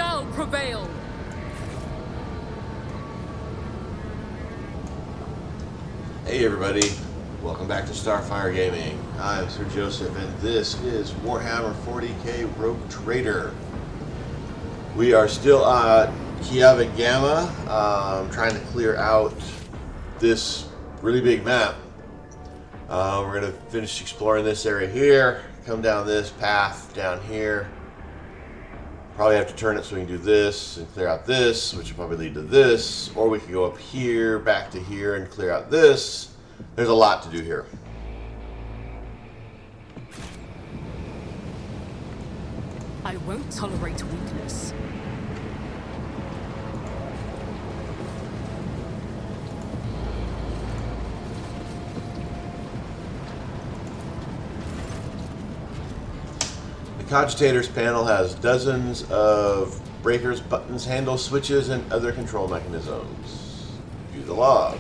shall prevail. Hey everybody, welcome back to Starfyre Gaming. I'm Sir Joseph and this is Warhammer 40k Rouge Trader. We are still at Kiava Gamma, trying to clear out this really big map. We're going to finish exploring this area here, come down this path down here. Probably have to turn it so we can do this and clear out this, which will probably lead to this, or we can go up here, back to here, and clear out this. There's a lot to do here. I won't tolerate weakness. The Cogitators panel has dozens of breakers, buttons, handles, switches, and other control mechanisms. View the log.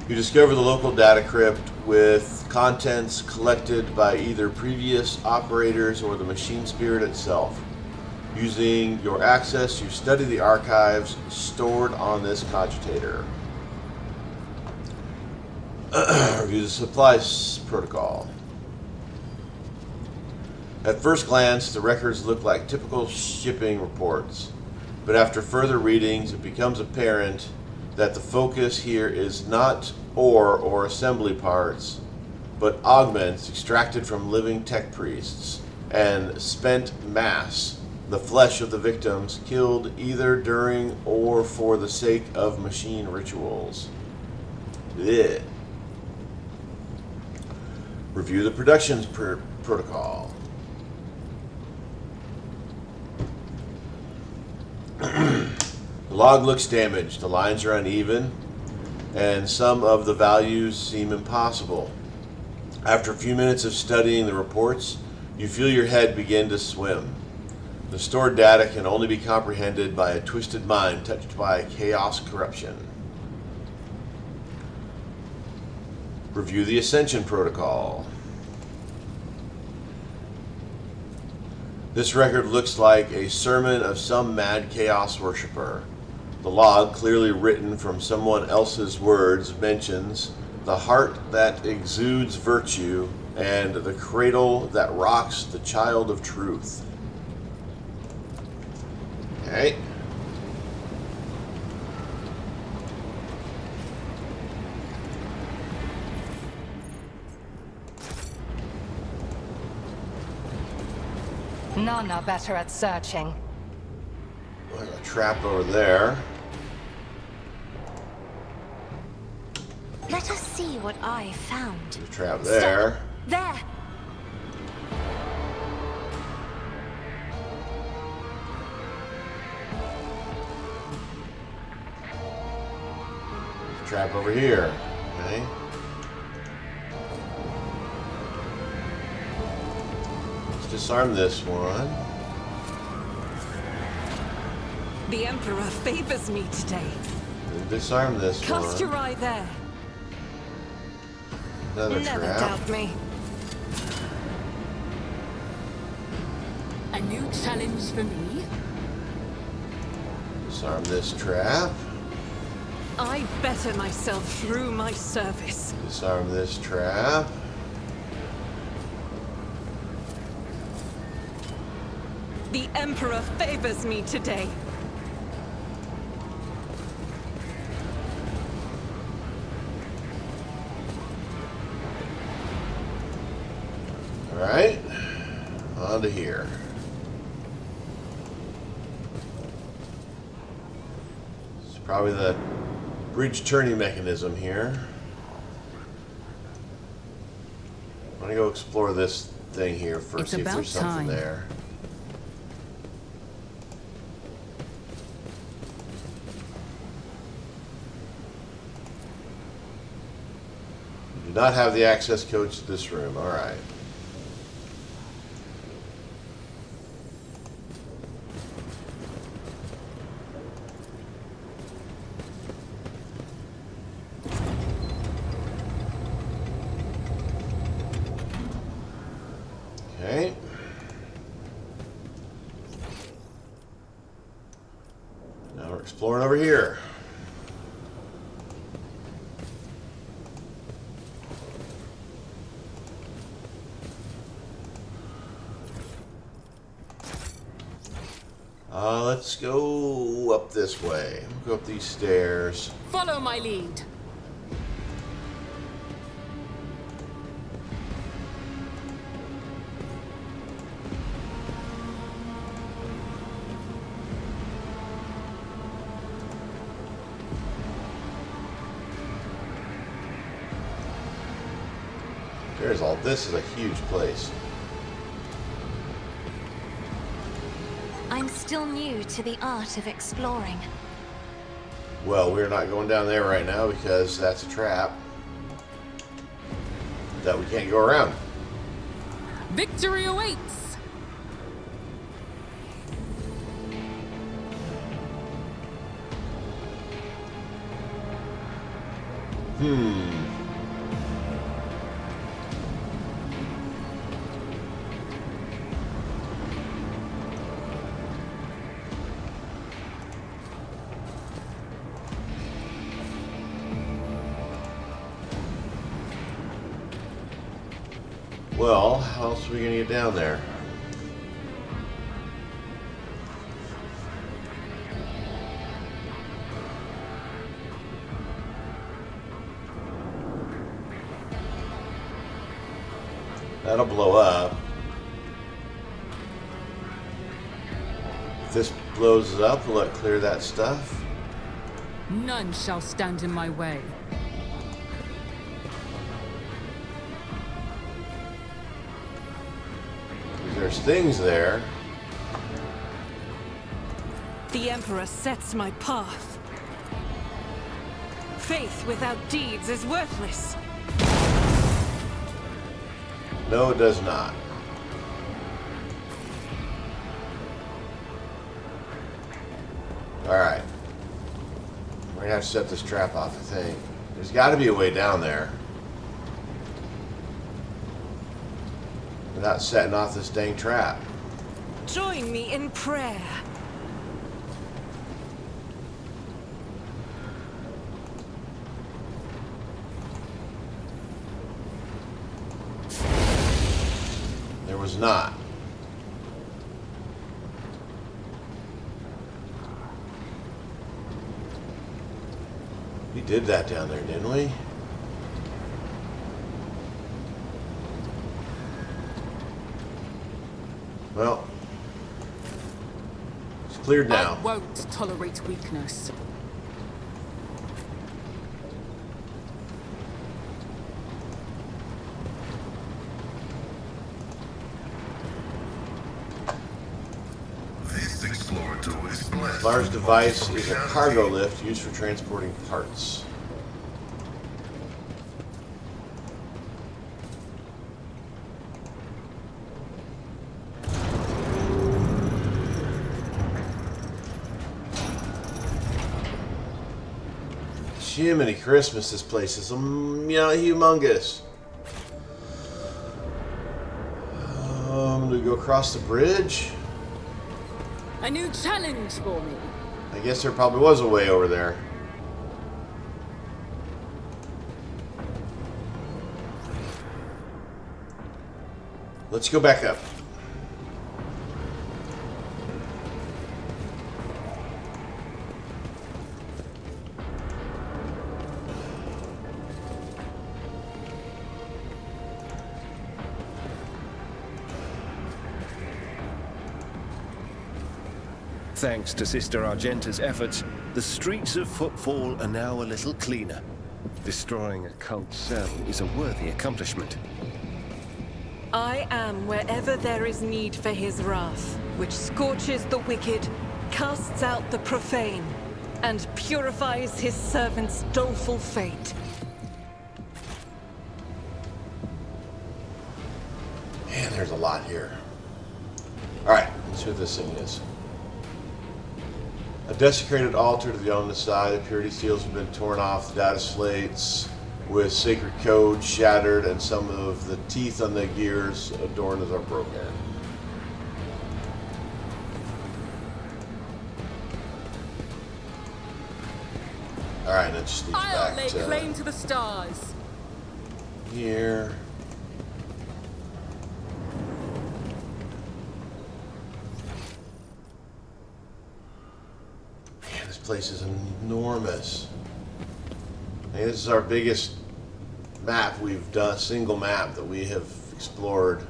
You discover the local data crypt with contents collected by either previous operators or the machine spirit itself. Using your access, you study the archives stored on this cogitator. Review the supplies protocol. At first glance, the records look like typical shipping reports, but after further readings, it becomes apparent that the focus here is not ore or assembly parts, but augments extracted from living tech priests and spent mass, the flesh of the victims killed either during or for the sake of machine rituals. Blech. Review the production protocol. The log looks damaged, the lines are uneven, and some of the values seem impossible. After a few minutes of studying the reports, you feel your head begin to swim. The stored data can only be comprehended by a twisted mind touched by chaos corruption. Review the Ascension Protocol. This record looks like a sermon of some mad chaos worshiper. The log, clearly written from someone else's words, mentions the heart that exudes virtue and the cradle that rocks the child of truth. Okay. None are better at searching. There's a trap over there. Let us see what I found. There's a trap there. Stop. There! There's a trap over here. Okay. Let's disarm this one. The Emperor favors me today. Disarm this Cast one. your eye there. Another Never trap. doubt me. A new challenge for me. Disarm this trap. I better myself through my service. Disarm this trap. The Emperor favors me today. Alright. On to here. It's probably the bridge turning mechanism here. I'm gonna go explore this thing here first, It's see if about there's something time. there. You do not have the access codes to this room. Alright. Okay. we're exploring over here. Let's go up this way. We'll go up these stairs. Follow my lead. There's all. This is a huge place. I'm still new to the art of exploring. Well, we're not going down there right now because that's a trap that we can't go around. Victory awaits. Well, how else are we going to get down there? That'll blow up. If this blows up, will it clear that stuff? None shall stand in my way. There's things there. The Emperor sets my path. Faith without deeds is worthless. No, it does not. Alright. We're going to have to set this trap off, I think. There's got to be a way down there. Without setting off this dang trap. Join me in prayer. There was not. We did that down there, didn't we? Well, it's cleared now. I won't tolerate weakness. This explorator is blessed. Large device is a cargo lift used for transporting parts. Jiminy Christmas, this place is humongous. Do we go across the bridge? A new challenge for me. I guess there probably was a way over there. Let's go back up. Thanks to Sister Argenta's efforts, the streets of Footfall are now a little cleaner. Destroying a cult cell is a worthy accomplishment. I am wherever there is need for his wrath, which scorches the wicked, casts out the profane, and purifies his servants' doleful fate. Man, there's a lot here. Alright, let's see what this thing is. A desecrated altar to the Omnissiah. The purity seals have been torn off. The data slates with sacred code shattered, and some of the teeth on the gears adorned as are broken. Alright, that just leads I'll back lay to claim to the stars. here. Man, this place is enormous. And this is our biggest map we've done, single map that we have explored.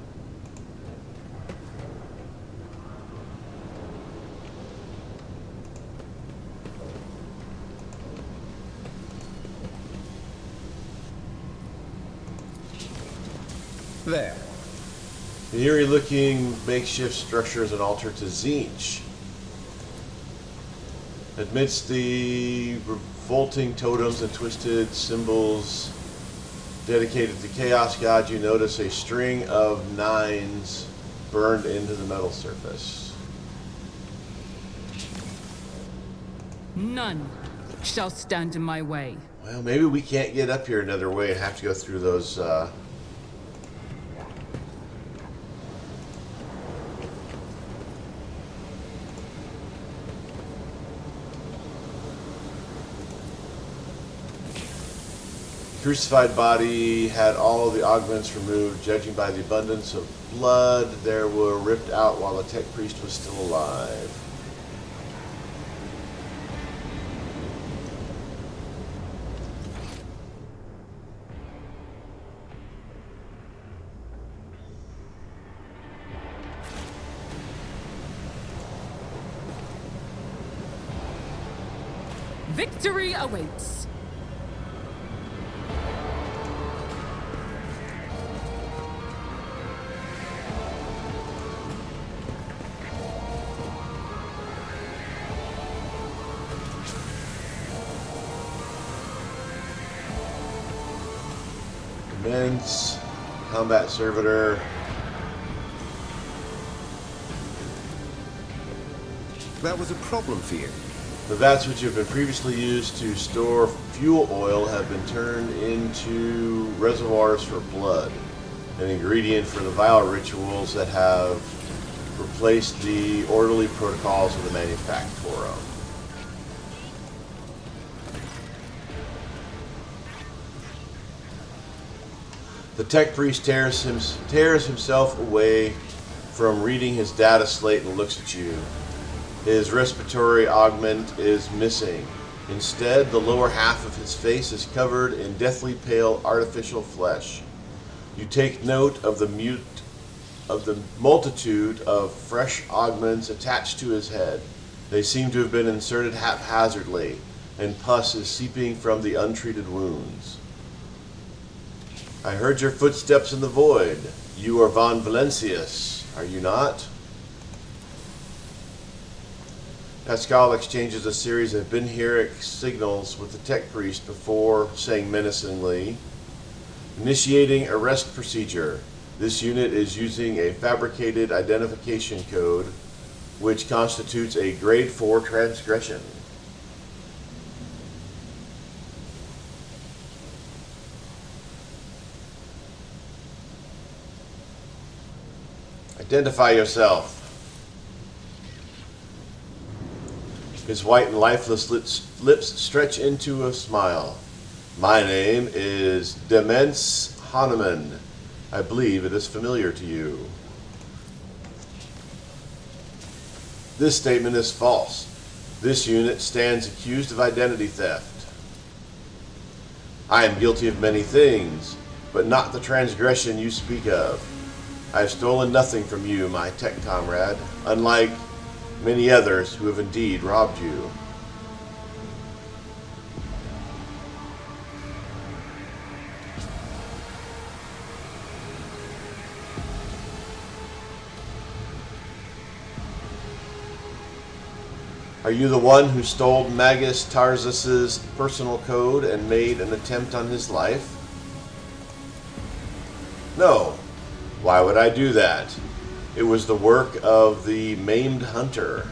There. The eerie-looking makeshift structure is an altar to Tzeentch. Amidst the revolting totems and twisted symbols dedicated to Chaos God, you notice a string of 9s burned into the metal surface. None shall stand in my way. Well, maybe we can't get up here another way and have to go through those crucified body had all of the augments removed. Judging by the abundance of blood, they were ripped out while the tech priest was still alive. Victory awaits. Commence combat servitor. That was a problem for you. The vats which have been previously used to store fuel oil have been turned into reservoirs for blood, an ingredient for the vile rituals that have replaced the orderly protocols of the Manufactorum. The tech priest tears himself away from reading his data slate and looks at you. His respiratory augment is missing. Instead, the lower half of his face is covered in deathly pale artificial flesh. You take note of the multitude of fresh augments attached to his head. They seem to have been inserted haphazardly, and pus is seeping from the untreated wounds. I heard your footsteps in the void. You are Von Valencius, are you not? Pascal exchanges a series of Ben-Hiric signals with the tech priest before saying menacingly, initiating arrest procedure. This unit is using a fabricated identification code, which constitutes a grade 4 transgression. Identify yourself. His white and lifeless lips stretch into a smile. My name is Demence Hahnemann. I believe it is familiar to you. This statement is false. This unit stands accused of identity theft. I am guilty of many things, but not the transgression you speak of. I have stolen nothing from you, my tech comrade, unlike many others who have indeed robbed you. Are you the one who stole Magus Tarzus's personal code and made an attempt on his life? No. Why would I do that? It was the work of the maimed hunter.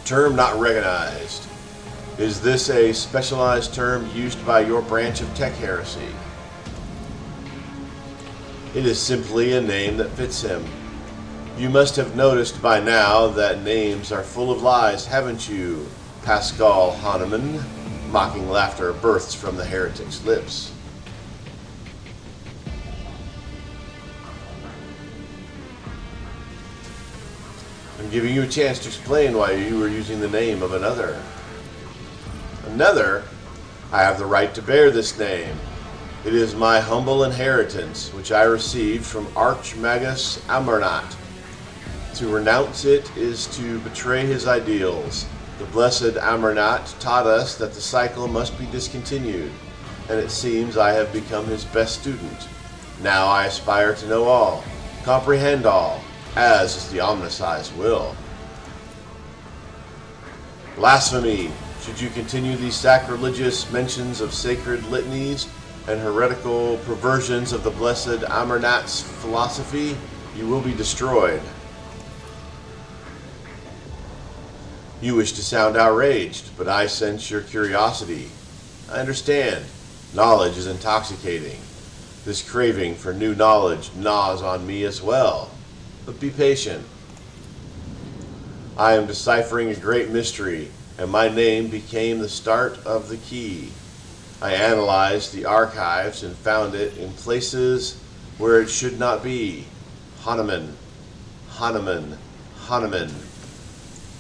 Term not recognized. Is this a specialized term used by your branch of tech heresy? It is simply a name that fits him. You must have noticed by now that names are full of lies, haven't you, Pascal Hahnemann. Mocking laughter bursts from the heretic's lips. I'm giving you a chance to explain why you were using the name of another. Another? I have the right to bear this name. It is my humble inheritance, which I received from Archmagus Amernat. To renounce it is to betray his ideals. The blessed Amernat taught us that the cycle must be discontinued, and it seems I have become his best student. Now I aspire to know all, comprehend all, as is the Omnisci's will. Blasphemy! Should you continue these sacrilegious mentions of sacred litanies and heretical perversions of the blessed Amernat's philosophy, you will be destroyed. You wish to sound outraged, but I sense your curiosity. I understand. Knowledge is intoxicating. This craving for new knowledge gnaws on me as well. But be patient. I am deciphering a great mystery, and my name became the start of the key. I analyzed the archives and found it in places where it should not be. Hahnemann, Hahnemann, Hahnemann.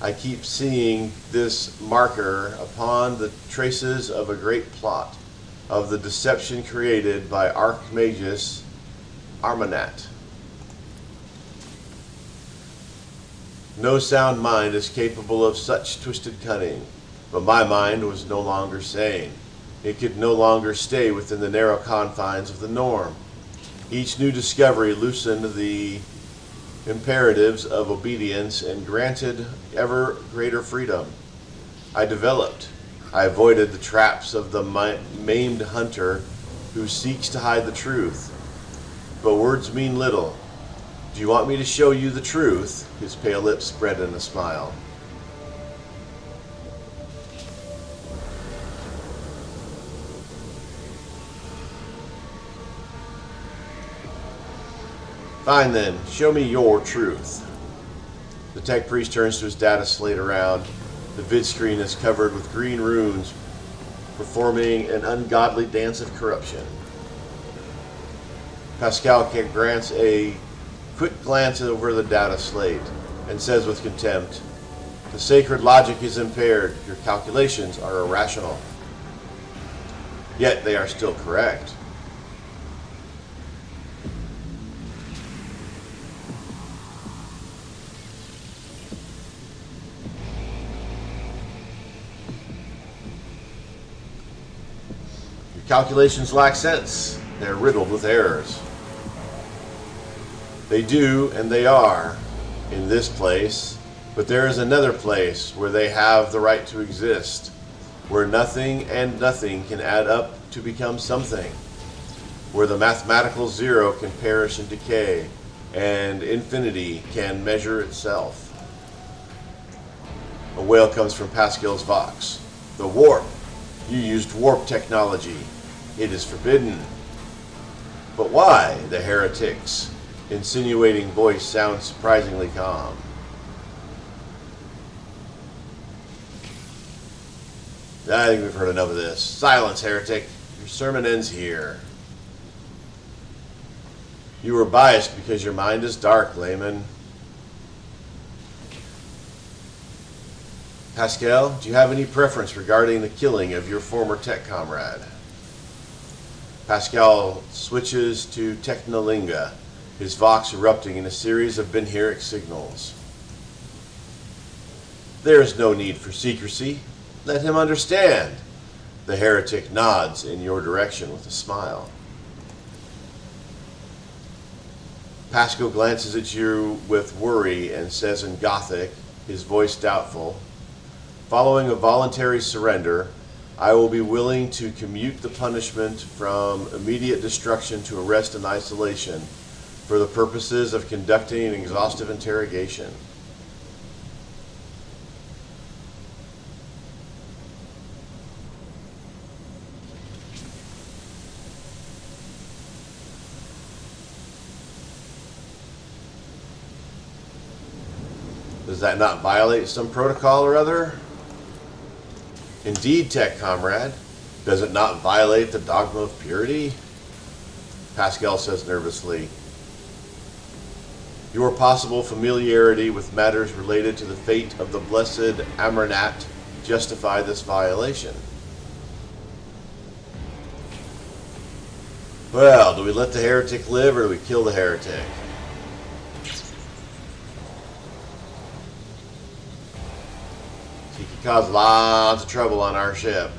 I keep seeing this marker upon the traces of a great plot, of the deception created by Archmagus Amernat. No sound mind is capable of such twisted cunning, but my mind was no longer sane. It could no longer stay within the narrow confines of the norm. Each new discovery loosened the imperatives of obedience and granted ever greater freedom. I developed. I avoided the traps of the maimed hunter who seeks to hide the truth. But words mean little. Do you want me to show you the truth? His pale lips spread in a smile. Fine then, show me your truth. The tech priest turns to his data slate around. The vid screen is covered with green runes, performing an ungodly dance of corruption. Pascal grants a quick glance over the data slate and says with contempt, "The sacred logic is impaired. Your calculations are irrational. Yet they are still correct." Calculations lack sense. They're riddled with errors. They do, and they are, in this place, but there is another place where they have the right to exist, where nothing and nothing can add up to become something, where the mathematical zero can perish and decay, and infinity can measure itself. A wail comes from Pascal's Vox. The warp. You used warp technology. It is forbidden. But why? The heretic's insinuating voice sounds surprisingly calm. I think we've heard enough of this. Silence, heretic. Your sermon ends here. You are biased because your mind is dark, layman. Pascal, do you have any preference regarding the killing of your former tech comrade? Pascal switches to Technolinga, his Vox erupting in a series of Benheric signals. There is no need for secrecy. Let him understand. The heretic nods in your direction with a smile. Pascal glances at you with worry and says in Gothic, his voice doubtful, "Following a voluntary surrender, I will be willing to commute the punishment from immediate destruction to arrest and isolation for the purposes of conducting an exhaustive interrogation." Does that not violate some protocol or other? Indeed, tech comrade. Does it not violate the dogma of purity? Pascal says nervously. Your possible familiarity with matters related to the fate of the blessed Amernat justify this violation. Well, do we let the heretic live or do we kill the heretic? He could cause lots of trouble on our ship.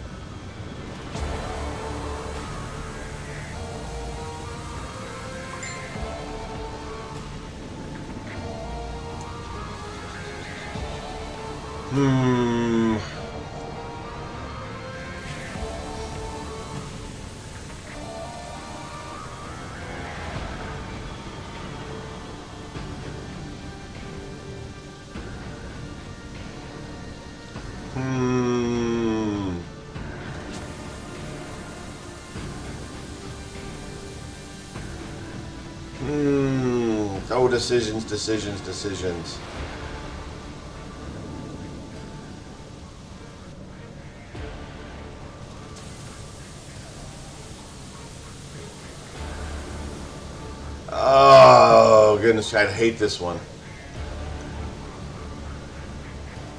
Oh, decisions. Oh, goodness, I hate this one.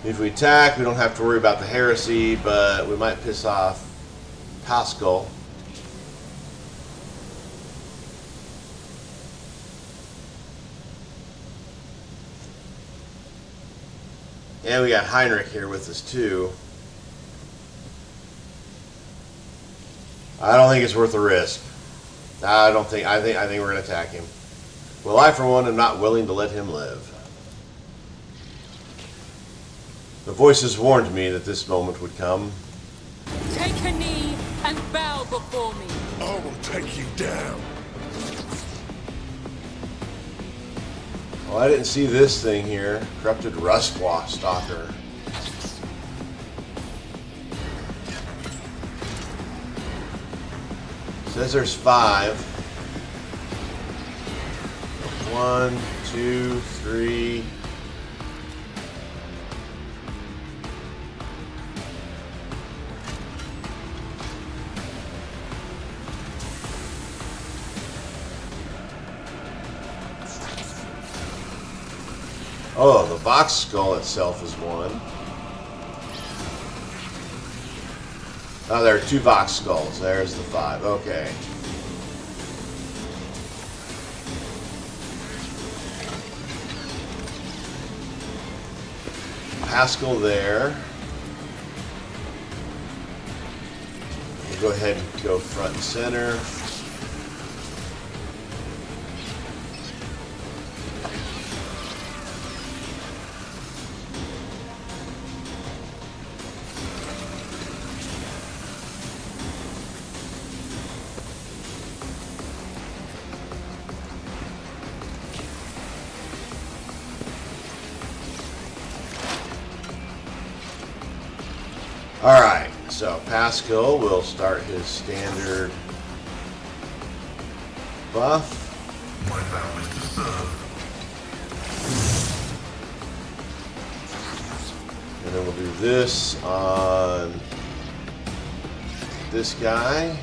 If we attack, we don't have to worry about the heresy, but we might piss off Pascal. And we got Heinrich here with us too. I don't think it's worth the risk. I think we're gonna attack him. Well, I for one am not willing to let him live. The voices warned me that this moment would come. Take a knee and bow before me. I will take you down. Well, I didn't see this thing here. Corrupted Rustclaw Stalker. Says there's 5. 1, 2, 3. Oh, the Vox Skull itself is 1. Oh, there are 2 Vox Skulls. There's the 5. Okay. Pascal there. We'll go ahead and go front and center. Alright, so Pascal will start his standard buff. My vow is to serve. And then we'll do this on this guy.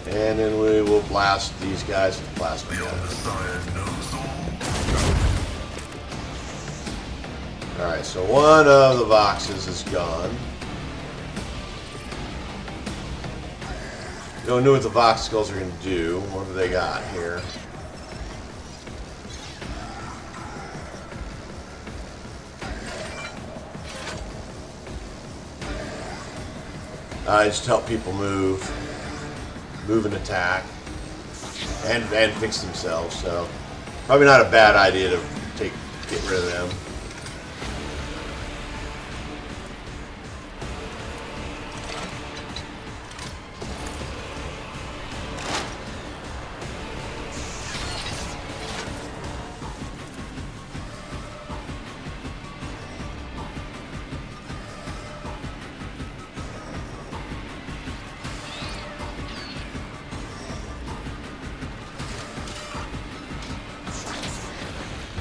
And then we will blast these guys with plasma The gun. Messiah knows all. Alright, so one of the boxes is gone. Don't know what the Vox Skulls are going to do. What have they got here? Just help people move and attack, and fix themselves. So probably not a bad idea to get rid of them.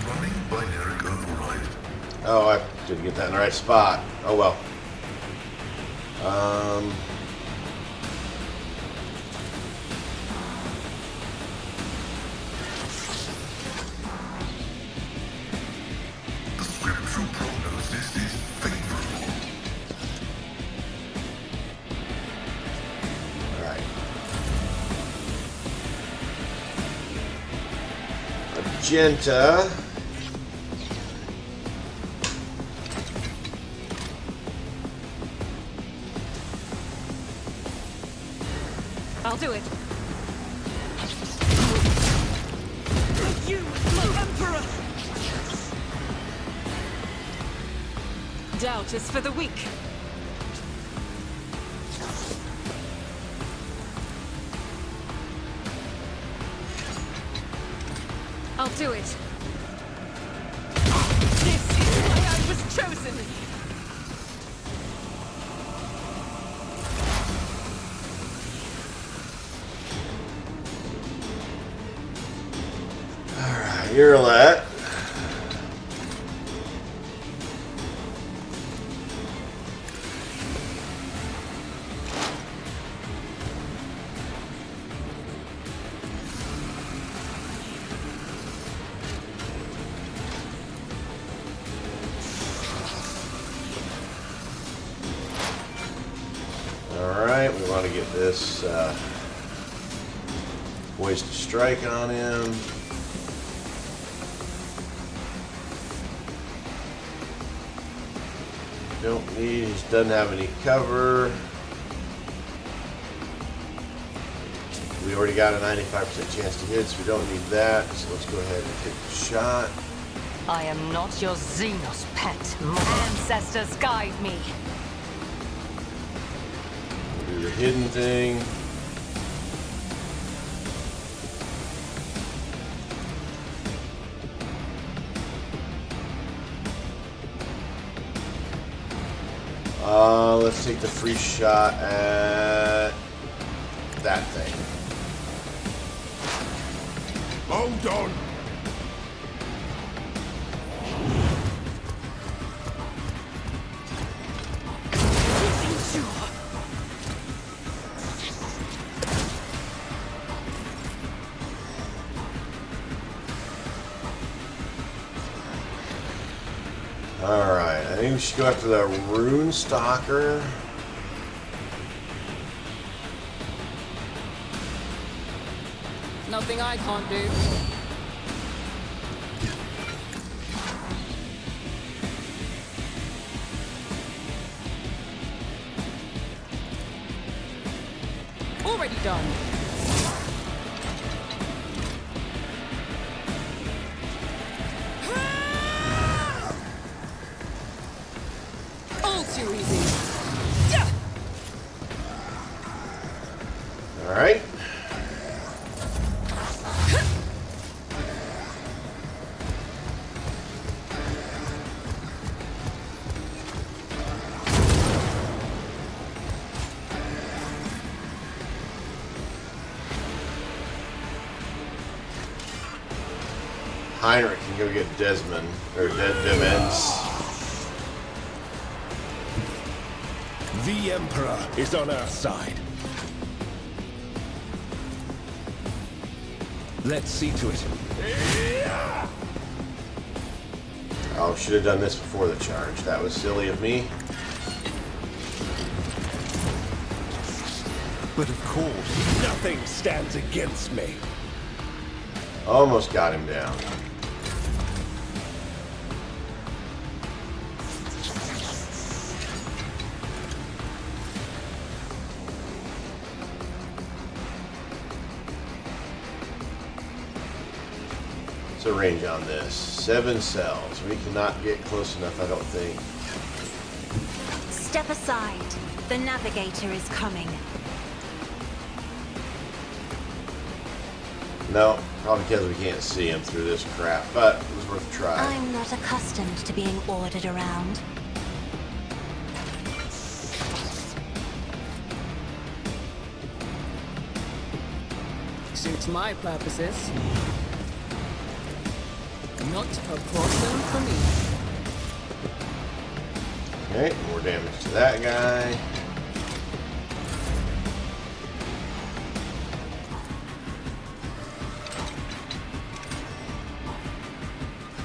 Running binary Oh, I didn't get that in the right spot. Oh well. The scriptural prognosis is favorable. Alright. Magenta. I'll do it. You, my Emperor! Doubt is for the weak. I'll do it. This is why I was chosen! Alright, you're let. Alright, we want to get this waste to strike on him. Don't need, he doesn't have any cover. We already got a 95% chance to hit, so we don't need that. So let's go ahead and take the shot. I am not your Xenos pet. My ancestors guide me. Do the hidden thing. Let's take the free shot at that thing. Hold on. Alright, I think we should go after the Rune Stalker. Nothing I can't do. Already done. All too easy. Alright. Heinrich can go get Desmond, or Demens. The Emperor is on our side. Let's see to it. Oh, should have done this before the charge. That was silly of me. But of course, nothing stands against me. Almost got him down. What's the range on this? 7 cells. We cannot get close enough, I don't think. Step aside. The navigator is coming. No, probably because we can't see him through this crap, but it was worth a try. I'm not accustomed to being ordered around. Suits my purposes. Not a problem for me. Okay, more damage to that guy.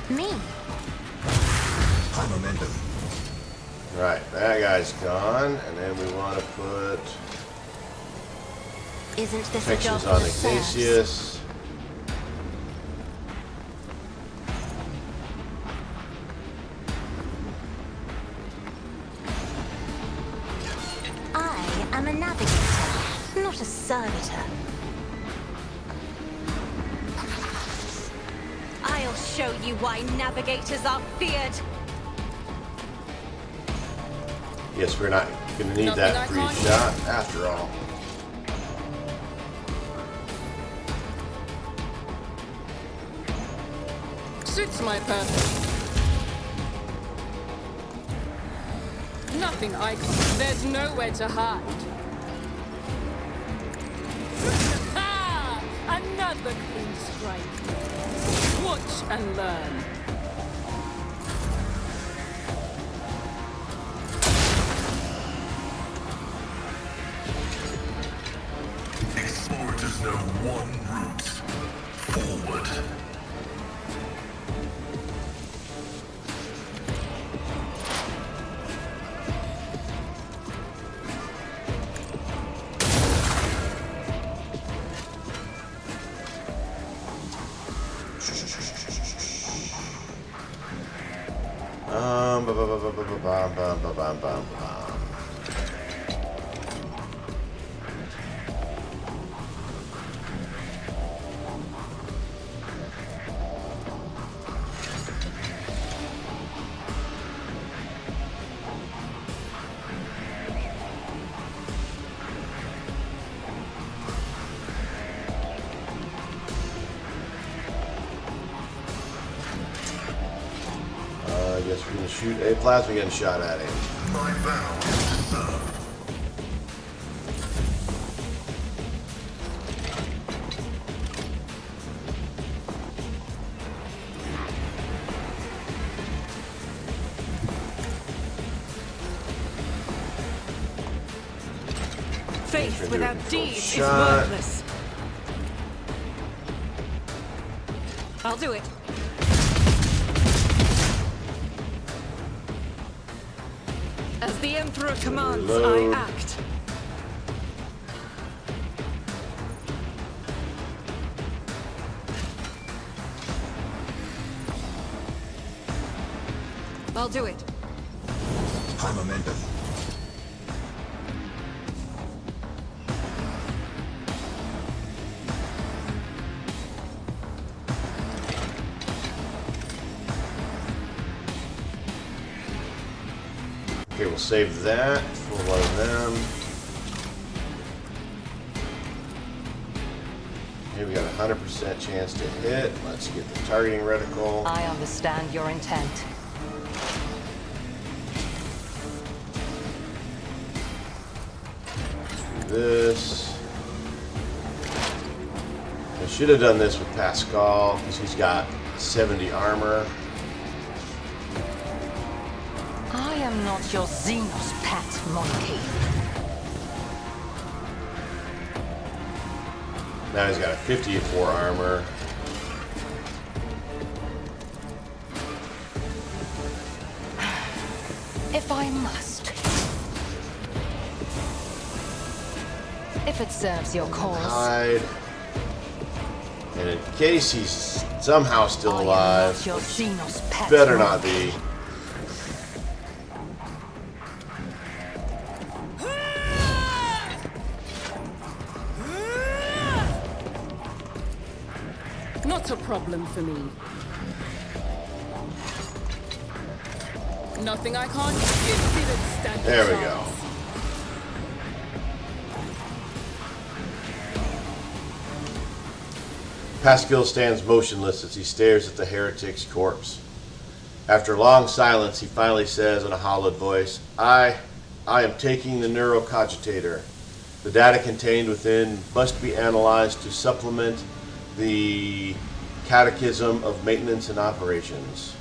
Me. High momentum. Right, that guy's gone, and then we want to put Isn't this a job protections for on the serfs? Ignatius. I am a navigator, not a servitor. I'll show you why navigators are feared. Yes, we're not going to need Nothing that I free can't shot after all. Suits my purpose. Nothing I can't. There's nowhere to hide. Ha! Another clean strike. Watch and learn. Explorators know one route. Forward. Bum. I guess we're going to shoot a plasma gun shot at him. My vow is to serve. Faith without deeds is shot. worthless. I'll do it. As the Emperor commands, Reload. I act. I'll do it. High momentum. Okay, we'll save that for one of them. Okay, we got a 100% chance to hit. Let's get the targeting reticle. I understand your intent. Do this. I should have done this with Pascal because he's got 70 armor. I am not your Xenos pet, monkey. Now he's got a 54 armor. If I must. If it serves your cause. Hide. And in case he's somehow still I am alive, not your Xenos pet. better not be. Not a problem for me. Nothing I can't. You didn't stand a There we go. chance. Pascal stands motionless as he stares at the heretic's corpse. After a long silence, he finally says in a hollowed voice, I am taking the neurocogitator. The data contained within must be analyzed to supplement the Catechism of Maintenance and Operations.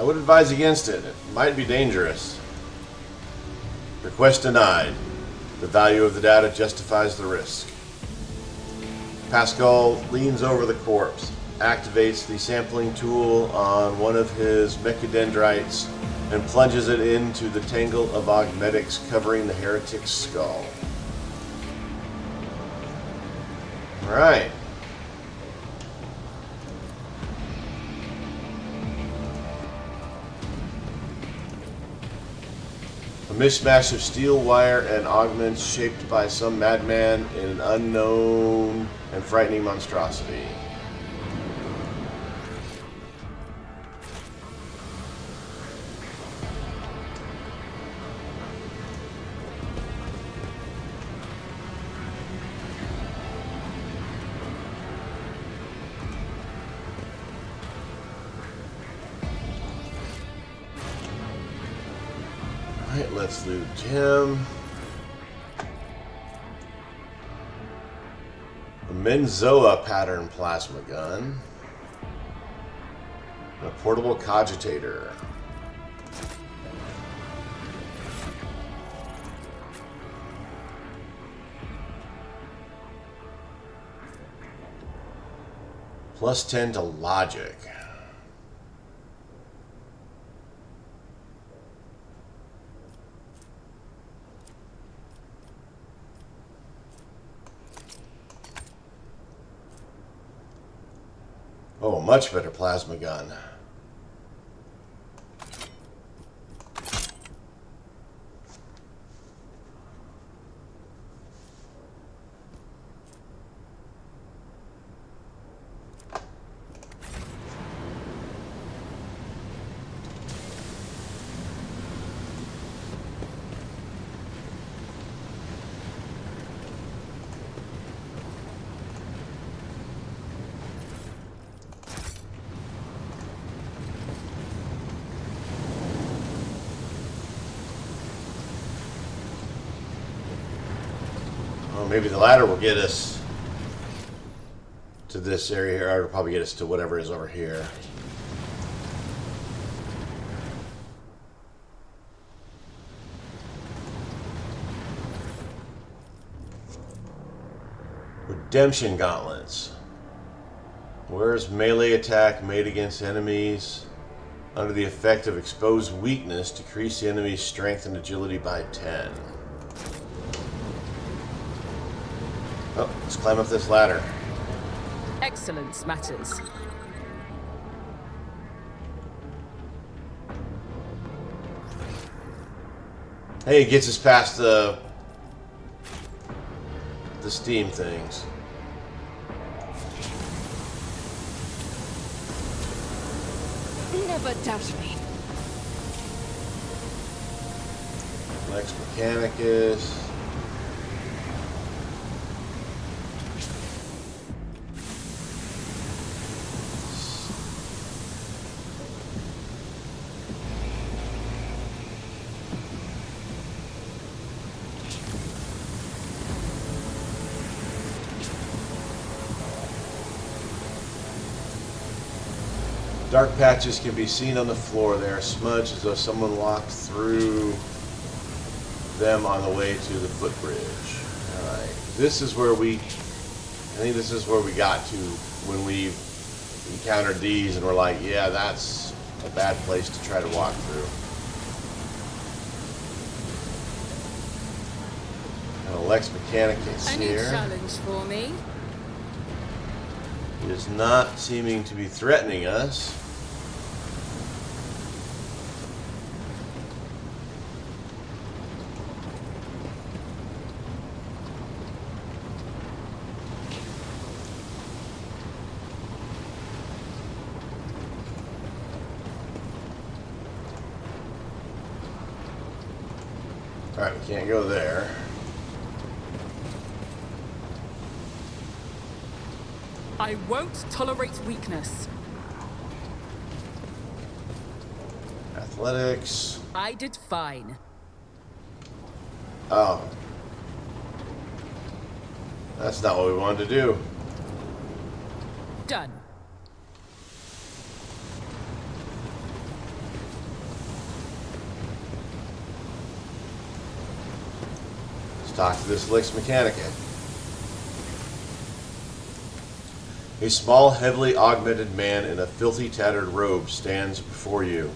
I would advise against it. It might be dangerous. Request denied. The value of the data justifies the risk. Pascal leans over the corpse, activates the sampling tool on one of his mechadendrites, and plunges it into the tangle of augmetics covering the heretic's skull. Alright. A mishmash of steel wire and augments shaped by some madman in an unknown and frightening monstrosity. Alright, let's loot him. A Menzoa pattern plasma gun. And a portable cogitator. Plus 10 to logic. Oh, much better plasma gun. Maybe the ladder will get us to this area here, or it'll probably get us to whatever is over here. Redemption gauntlets. Where's melee attack made against enemies under the effect of exposed weakness, decrease the enemy's strength and agility by 10. Oh, let's climb up this ladder. Excellence matters. Hey, it gets us past the steam things. Never doubt me. Lex Mechanicus. Dark patches can be seen on the floor. They are smudged as though someone walked through them on the way to the footbridge. Alright. This is where I think this is where we got to when we encountered these and we're like, yeah, that's a bad place to try to walk through. And a Lex Mechanicus here. Any challenge for me? It is not seeming to be threatening us. Alright, we can't go there. I won't tolerate weakness. Athletics. I did fine. Oh. That's not what we wanted to do. Done. Let's talk to this Lex Mechanica. A small, heavily augmented man in a filthy, tattered robe stands before you.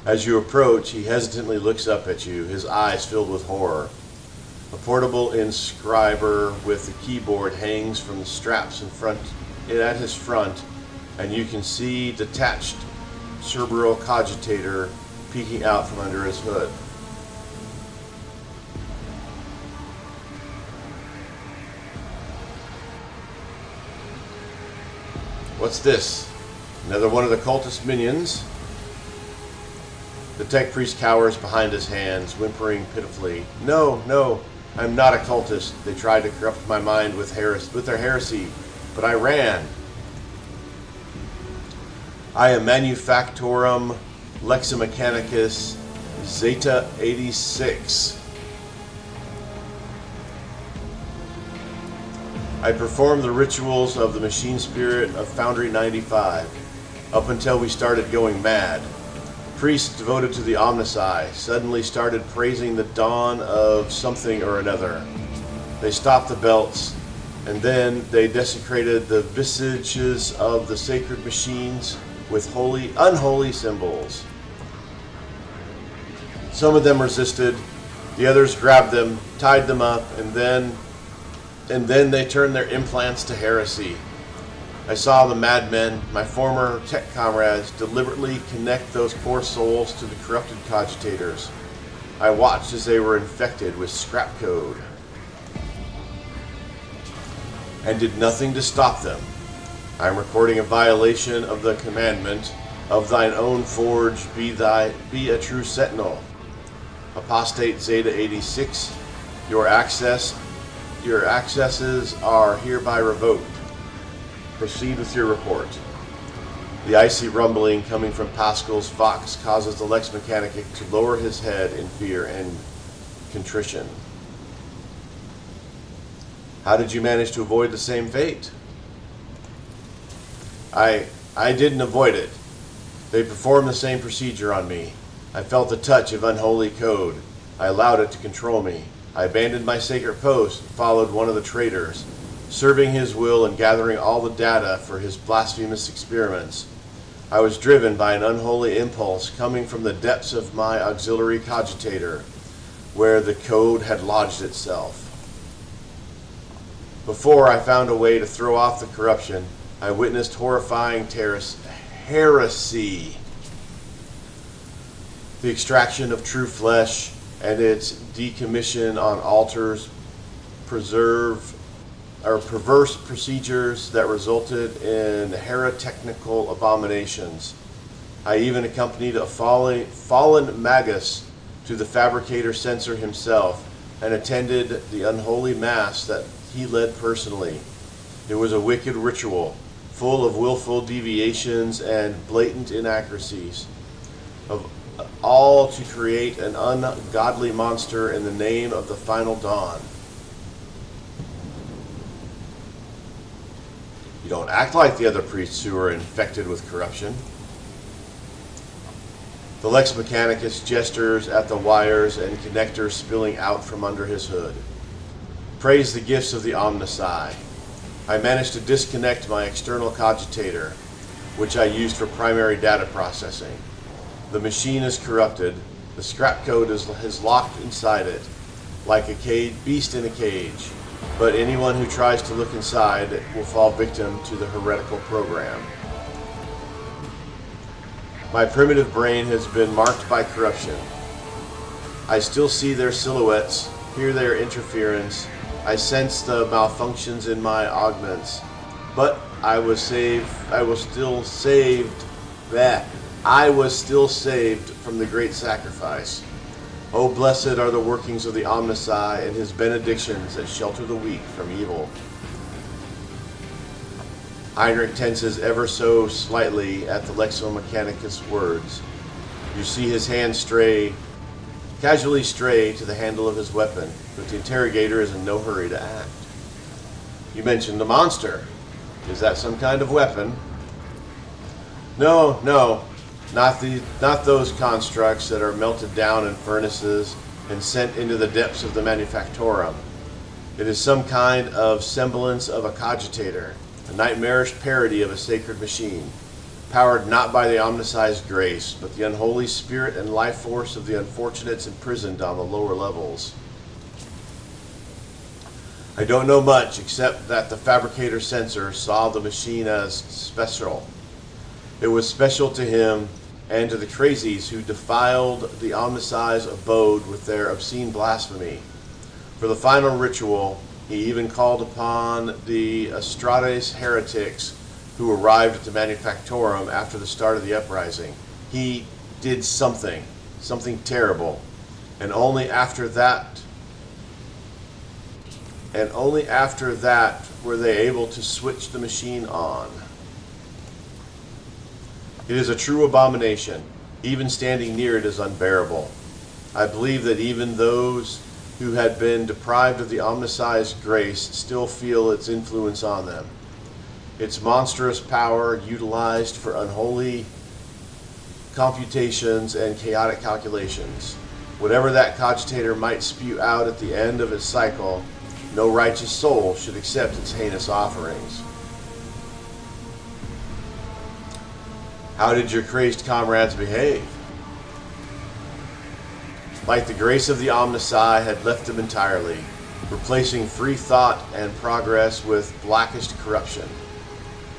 As you approach, he hesitantly looks up at you, his eyes filled with horror. A portable inscriber with a keyboard hangs from the straps at his front, and you can see detached cerebral cogitator peeking out from under his hood. What's this? Another one of the cultist minions? The tech priest cowers behind his hands, whimpering pitifully. No, I'm not a cultist. They tried to corrupt my mind with their heresy, but I ran. I am Manufactorum Leximechanicus Zeta 86. I performed the rituals of the machine spirit of Foundry 95, up until we started going mad. Priests devoted to the Omnici suddenly started praising the dawn of something or another. They stopped the belts, and then they desecrated the visages of the sacred machines with unholy symbols. Some of them resisted, the others grabbed them, tied them up, and then they turned their implants to heresy. I saw the madmen, my former tech comrades, deliberately connect those poor souls to the corrupted cogitators. I watched as they were infected with scrap code, and did nothing to stop them. I am recording a violation of the commandment of thine own forge be a true sentinel. Apostate Zeta 86, your accesses are hereby revoked. Proceed with your report. The icy rumbling coming from Pascal's Vox causes the Lex Mechanica to lower his head in fear and contrition. How did you manage to avoid the same fate? I didn't avoid it. They performed the same procedure on me. I felt the touch of unholy code. I allowed it to control me. I abandoned my sacred post and followed one of the traitors, serving his will and gathering all the data for his blasphemous experiments. I was driven by an unholy impulse coming from the depths of my auxiliary cogitator, where the code had lodged itself. Before I found a way to throw off the corruption, I witnessed horrifying heresy. The extraction of true flesh and its decommission on altars, perverse procedures that resulted in heretical abominations. I even accompanied a fallen magus to the fabricator censor himself and attended the unholy mass that he led personally. It was a wicked ritual, full of willful deviations and blatant inaccuracies, of all to create an ungodly monster in the name of the final dawn. You don't act like the other priests who are infected with corruption. The Lex Mechanicus gestures at the wires and connectors spilling out from under his hood. Praise the gifts of the Omnici. I managed to disconnect my external cogitator, which I used for primary data processing. The machine is corrupted. The scrap code is locked inside it, like a beast in a cage. But anyone who tries to look inside will fall victim to the heretical program. My primitive brain has been marked by corruption. I still see their silhouettes, hear their interference. I sense the malfunctions in my augments. But I was still saved from the great sacrifice. Oh, blessed are the workings of the Omnici and his benedictions that shelter the weak from evil. Heinrich tenses ever so slightly at the Lexomechanicus words. You see his hand casually stray to the handle of his weapon, but the interrogator is in no hurry to act. You mentioned the monster. Is that some kind of weapon? No, not those constructs that are melted down in furnaces and sent into the depths of the Manufactorum. It is some kind of semblance of a cogitator, a nightmarish parody of a sacred machine, powered not by the omnisized grace, but the unholy spirit and life force of the unfortunates imprisoned on the lower levels. I don't know much except that the fabricator censor saw the machine as special. It was special to him and to the crazies who defiled the omnisized abode with their obscene blasphemy. For the final ritual, he even called upon the Astrades heretics who arrived at the Manufactorum after the start of the uprising. He did something terrible, and only after that were they able to switch the machine on. It is a true abomination. Even standing near it is unbearable. I believe that even those who had been deprived of the omnisized grace still feel its influence on them. Its monstrous power utilized for unholy computations and chaotic calculations. Whatever that cogitator might spew out at the end of its cycle, no righteous soul should accept its heinous offerings. How did your crazed comrades behave? Like the grace of the Omnici had left them entirely, replacing free thought and progress with blackest corruption.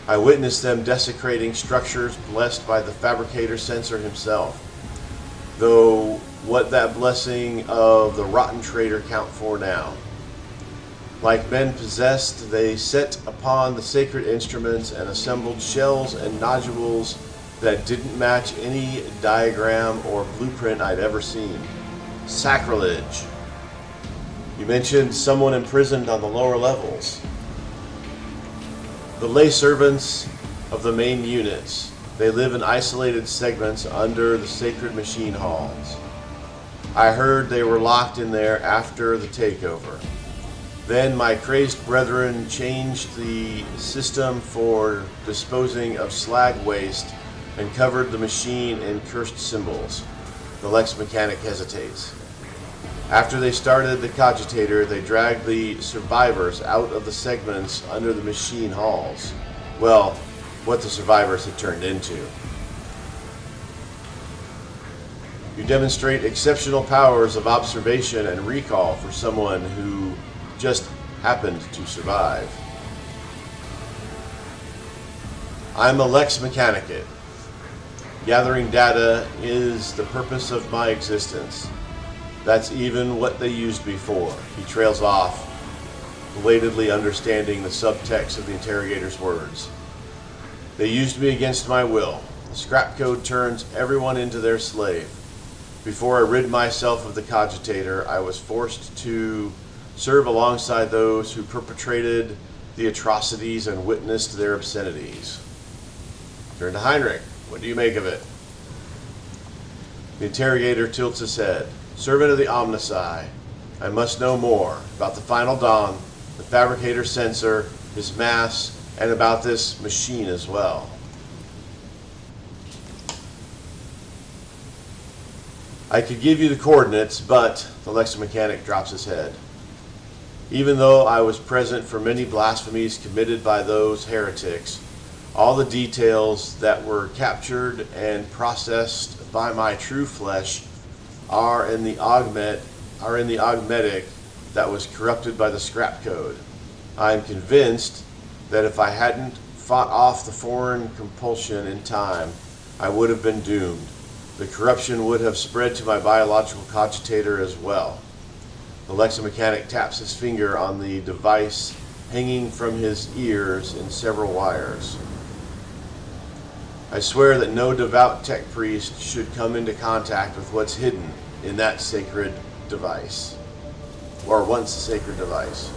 I witnessed them desecrating structures blessed by the fabricator censor himself, though what that blessing of the rotten trader count for now? Like men possessed, they set upon the sacred instruments and assembled shells and nodules that didn't match any diagram or blueprint I'd ever seen. Sacrilege. You mentioned someone imprisoned on the lower levels. The lay servants of the main units. They live in isolated segments under the sacred machine halls. I heard they were locked in there after the takeover. Then my crazed brethren changed the system for disposing of slag waste and covered the machine in cursed symbols. The Lex Mechanic hesitates. After they started the cogitator, they dragged the survivors out of the segments under the machine halls. Well, what the survivors had turned into. You demonstrate exceptional powers of observation and recall for someone who just happened to survive. I'm a Lex Mechanicate. Gathering data is the purpose of my existence. That's even what they used before. He trails off, belatedly understanding the subtext of the interrogator's words. They used me against my will. The scrap code turns everyone into their slave. Before I rid myself of the cogitator, I was forced to serve alongside those who perpetrated the atrocities and witnessed their obscenities. Turn to Heinrich. What do you make of it? The interrogator tilts his head. Servant of the Omnici, I must know more about the final dawn, the fabricator censor, his mass, and about this machine as well. I could give you the coordinates, but the Lexomechanic drops his head. Even though I was present for many blasphemies committed by those heretics, all the details that were captured and processed by my true flesh are in the augmetic that was corrupted by the scrap code. I am convinced that if I hadn't fought off the foreign compulsion in time, I would have been doomed. The corruption would have spread to my biological cogitator as well. The Lexomechanic taps his finger on the device hanging from his ears in several wires. I swear that no devout tech priest should come into contact with what's hidden in that sacred device, or once a sacred device.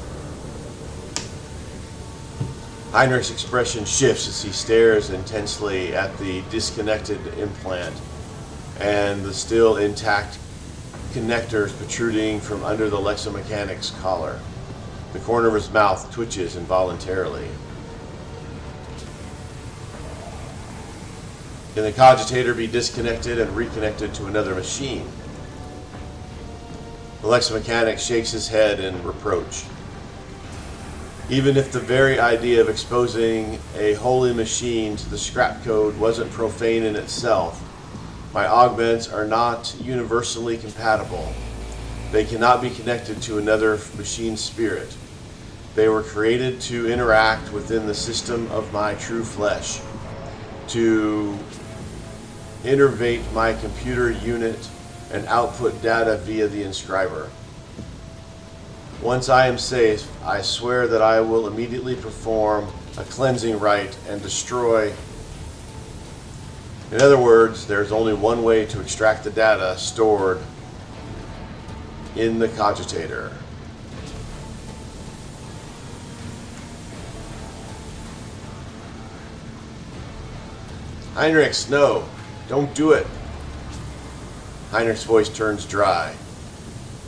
Heinrich's expression shifts as he stares intensely at the disconnected implant and the still intact connectors protruding from under the Lexomechanic's collar. The corner of his mouth twitches involuntarily. Can the cogitator be disconnected and reconnected to another machine? The Lexomechanic shakes his head in reproach. Even if the very idea of exposing a holy machine to the scrap code wasn't profane in itself, my augments are not universally compatible. They cannot be connected to another machine spirit. They were created to interact within the system of my true flesh, to innervate my computer unit and output data via the inscriber. Once I am safe, I swear that I will immediately perform a cleansing rite and destroy. In other words, there's only one way to extract the data stored in the cogitator. Heinrichs, no, don't do it. Heinrich's voice turns dry.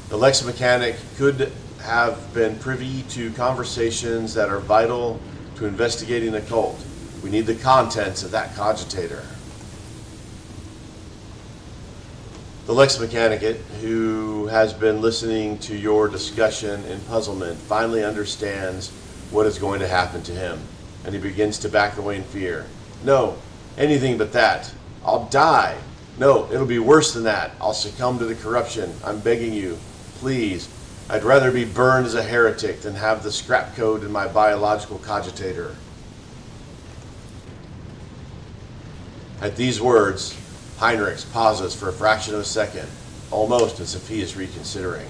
The Lexomechanic could have been privy to conversations that are vital to investigating the cult. We need the contents of that cogitator. The Lexomechanic, who has been listening to your discussion in puzzlement, finally understands what is going to happen to him, and he begins to back away in fear. No, anything but that. I'll die. No, it'll be worse than that. I'll succumb to the corruption. I'm begging you, please. I'd rather be burned as a heretic than have the scrap code in my biological cogitator. At these words, Heinrich pauses for a fraction of a second, almost as if he is reconsidering.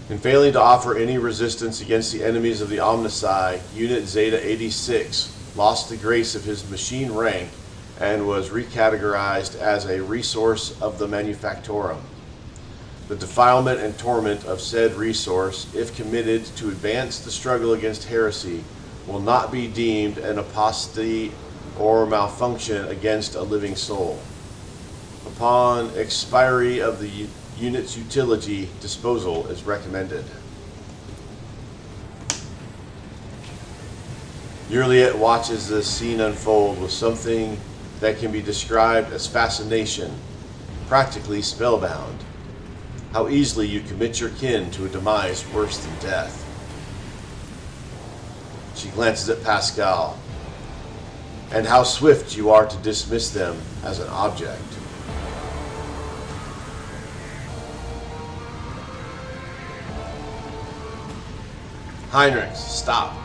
In failing to offer any resistance against the enemies of the Omnici, Unit Zeta 86 lost the grace of his machine rank and was recategorized as a resource of the Manufactorum. The defilement and torment of said resource, if committed to advance the struggle against heresy, will not be deemed an apostasy or malfunction against a living soul. Upon expiry of the unit's utility, disposal is recommended. Yurliet watches this scene unfold with something that can be described as fascination, practically spellbound. How easily you commit your kin to a demise worse than death. She glances at Pascal. And how swift you are to dismiss them as an object. Heinrich, stop.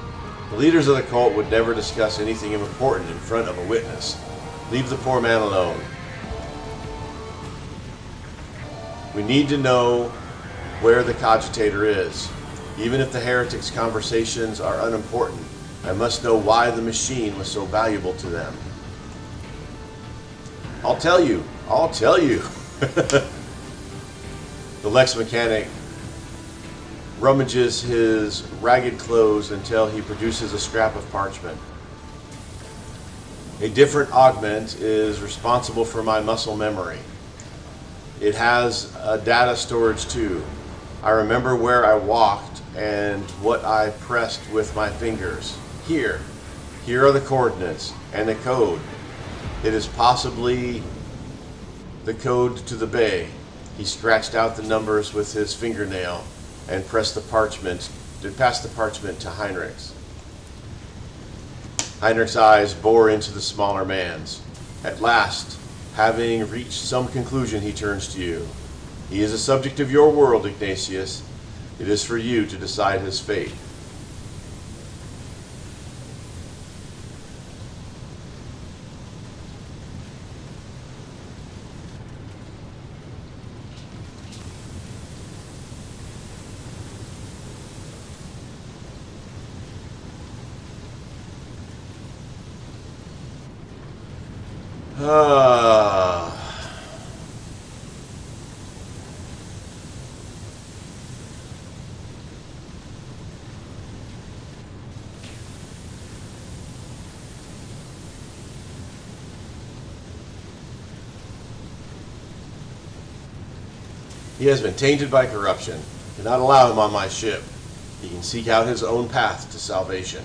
The leaders of the cult would never discuss anything important in front of a witness. Leave the poor man alone. We need to know where the cogitator is. Even if the heretics' conversations are unimportant, I must know why the machine was so valuable to them. I'll tell you. The Lexomechanic rummages his ragged clothes until he produces a scrap of parchment. A different augment is responsible for my muscle memory. It has a data storage too. I remember where I walked and what I pressed with my fingers. Here are the coordinates and the code. It is possibly the code to the bay. He scratched out the numbers with his fingernail and passed the parchment to Heinrich's. Heinrich's eyes bore into the smaller man's. At last, having reached some conclusion, he turns to you. He is a subject of your world, Ignatius. It is for you to decide his fate. He has been tainted by corruption. Do not allow him on my ship. He can seek out his own path to salvation.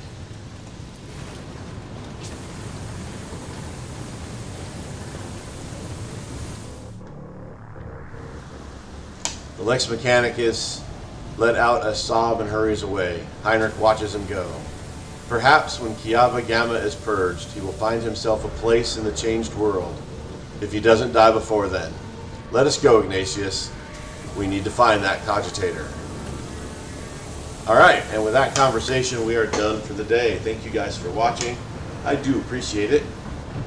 Lex Mechanicus let out a sob and hurries away. Heinrich watches him go. Perhaps when Kiava Gamma is purged, he will find himself a place in the changed world, if he doesn't die before then. Let us go, Ignatius. We need to find that cogitator. Alright, and with that conversation, we are done for the day. Thank you guys for watching. I do appreciate it.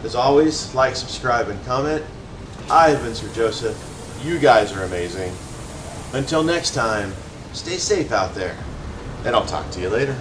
As always, like, subscribe, and comment. I have been Sir Joseph. You guys are amazing. Until next time, stay safe out there, and I'll talk to you later.